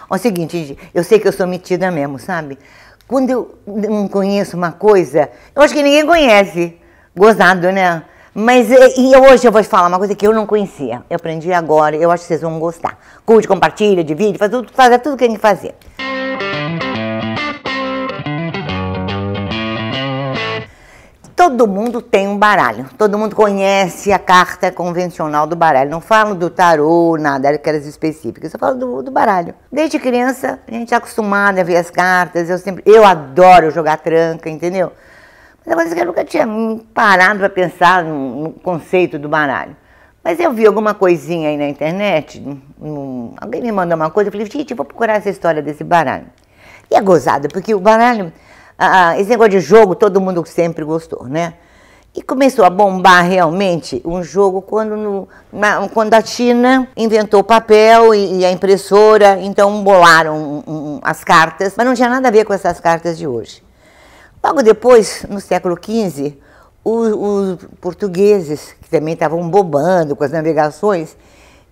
Ó, é o seguinte, eu sei que eu sou metida mesmo, sabe? Quando eu não conheço uma coisa, eu acho que ninguém conhece. Gozado, né? Mas hoje eu vou te falar uma coisa que eu não conhecia. Eu aprendi agora, eu acho que vocês vão gostar. Curte, compartilha, divide, faz tudo que tem que fazer. Todo mundo tem um baralho, todo mundo conhece a carta convencional do baralho. Não falo do tarô, nada, aquelas específicas, eu falo do baralho. Desde criança, a gente é acostumada a ver as cartas, eu adoro jogar tranca, entendeu? Mas é uma coisa que eu nunca tinha parado para pensar no conceito do baralho. Mas eu vi alguma coisinha aí na internet, alguém me mandou uma coisa, eu falei, gente, eu vou procurar essa história desse baralho. E é gozado, porque o baralho... esse negócio de jogo todo mundo sempre gostou, né? E começou a bombar realmente um jogo quando a China inventou o papel e a impressora, então bolaram as cartas, mas não tinha nada a ver com essas cartas de hoje. Logo depois, no século XV, os portugueses, que também estavam bobando com as navegações,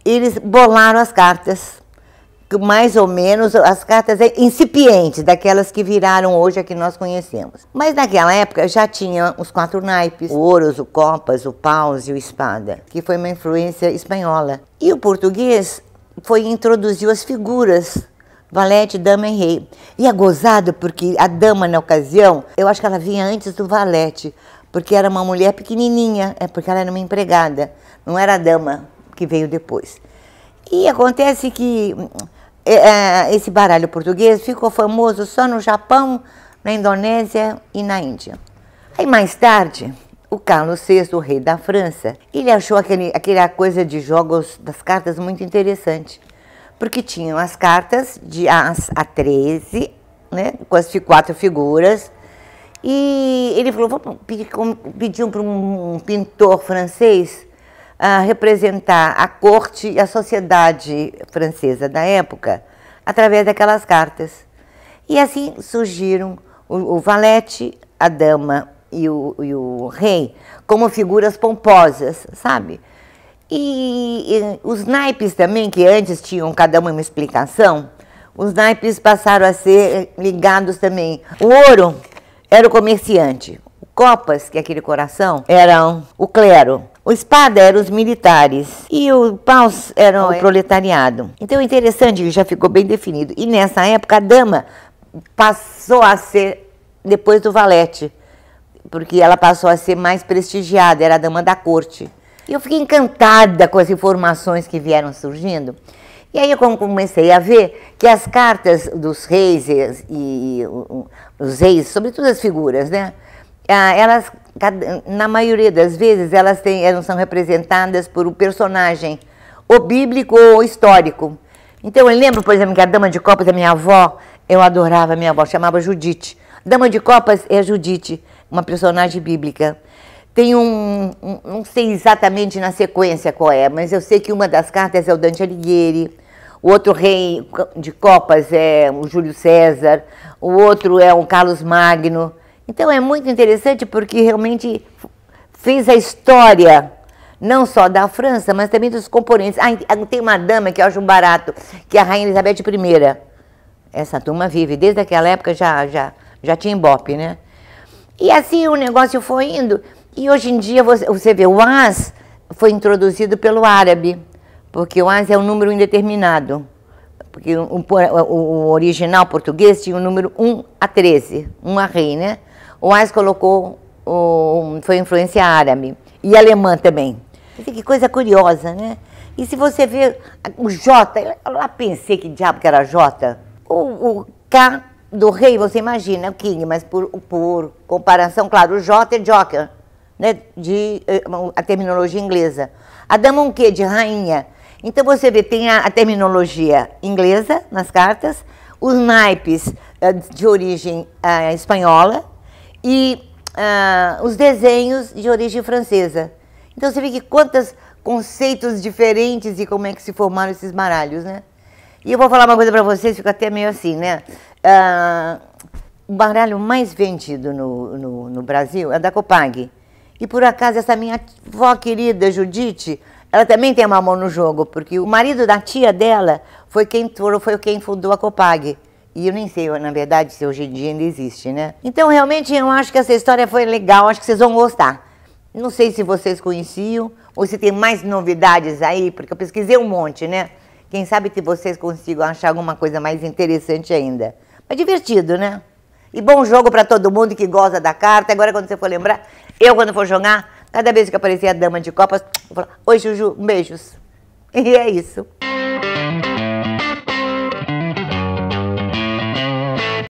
eles bolaram as cartas, mais ou menos as cartas incipientes, daquelas que viraram hoje a que nós conhecemos. Mas naquela época já tinha os 4 naipes, o ouros, o copas, o paus e o espada, que foi uma influência espanhola. E o português introduziu as figuras, valete, dama e rei. E é gozado porque a dama na ocasião, eu acho que ela vinha antes do valete, porque era uma mulher pequenininha, porque ela era uma empregada, não era a dama que veio depois. E acontece que esse baralho português ficou famoso só no Japão, na Indonésia e na Índia. Aí mais tarde, o Carlos VI, o rei da França, ele achou aquela coisa de jogos das cartas muito interessante, porque tinham as cartas de As a 13, né, com as 4 figuras, e ele falou, vamos pedir para um pintor francês a representar a corte e a sociedade francesa da época através daquelas cartas. E assim surgiram o valete, a dama e o rei como figuras pomposas, sabe? E os naipes também, que antes tinham cada uma explicação, os naipes passaram a ser ligados também. O ouro era o comerciante, o copas, que é aquele coração, era o clero. O espada eram os militares e o paus era o proletariado. Então é interessante que já ficou bem definido. E nessa época a dama passou a ser depois do valete, porque ela passou a ser mais prestigiada, era a dama da corte. E eu fiquei encantada com as informações que vieram surgindo. E aí eu comecei a ver que as cartas dos reis e os reis, sobretudo as figuras, né? Elas, na maioria das vezes, elas são representadas por um personagem, ou bíblico ou histórico. Então, eu lembro, por exemplo, que a dama de copas da minha avó, eu adorava a minha avó, chamava Judite. Dama de copas é Judite, uma personagem bíblica. Tem não sei exatamente na sequência qual é, mas eu sei que uma das cartas é o Dante Alighieri, o outro rei de copas é o Júlio César, o outro é o Carlos Magno. Então é muito interessante porque realmente fez a história, não só da França, mas também dos componentes. Tem uma dama que eu acho barato, que é a Rainha Elizabeth I. Essa turma vive, desde aquela época já tinha Ibope, né? E assim o negócio foi indo, e hoje em dia você vê, o As foi introduzido pelo árabe, porque o As é um número indeterminado. Porque o original português tinha o número 1 a 13, 1 a rei, né? O As colocou, foi influência árabe e alemã também. Que coisa curiosa, né? E se você vê o J, eu lá pensei que diabo que era J. O K do rei, você imagina, o King, mas por comparação, claro, o J é Joker, né? A terminologia inglesa. A dama um quê? De rainha. Então você vê, tem a terminologia inglesa nas cartas, os naipes de origem espanhola, e os desenhos de origem francesa. Então você vê que quantos conceitos diferentes e como é que se formaram esses baralhos, né? E eu vou falar uma coisa para vocês, fica até meio assim, né? O baralho mais vendido no Brasil é o da Copag. E por acaso essa minha avó querida, Judite, ela também tem uma mão no jogo, porque o marido da tia dela foi quem fundou a Copag. E eu nem sei, na verdade, se hoje em dia ainda existe, né? Então, realmente, eu acho que essa história foi legal, acho que vocês vão gostar. Não sei se vocês conheciam, ou se tem mais novidades aí, porque eu pesquisei um monte, né? Quem sabe que vocês consigam achar alguma coisa mais interessante ainda. Mas divertido, né? E bom jogo para todo mundo que gosta da carta. Agora, quando você for lembrar, eu, quando for jogar, cada vez que aparecer a dama de copas, eu vou falar, oi, Juju, beijos. E é isso.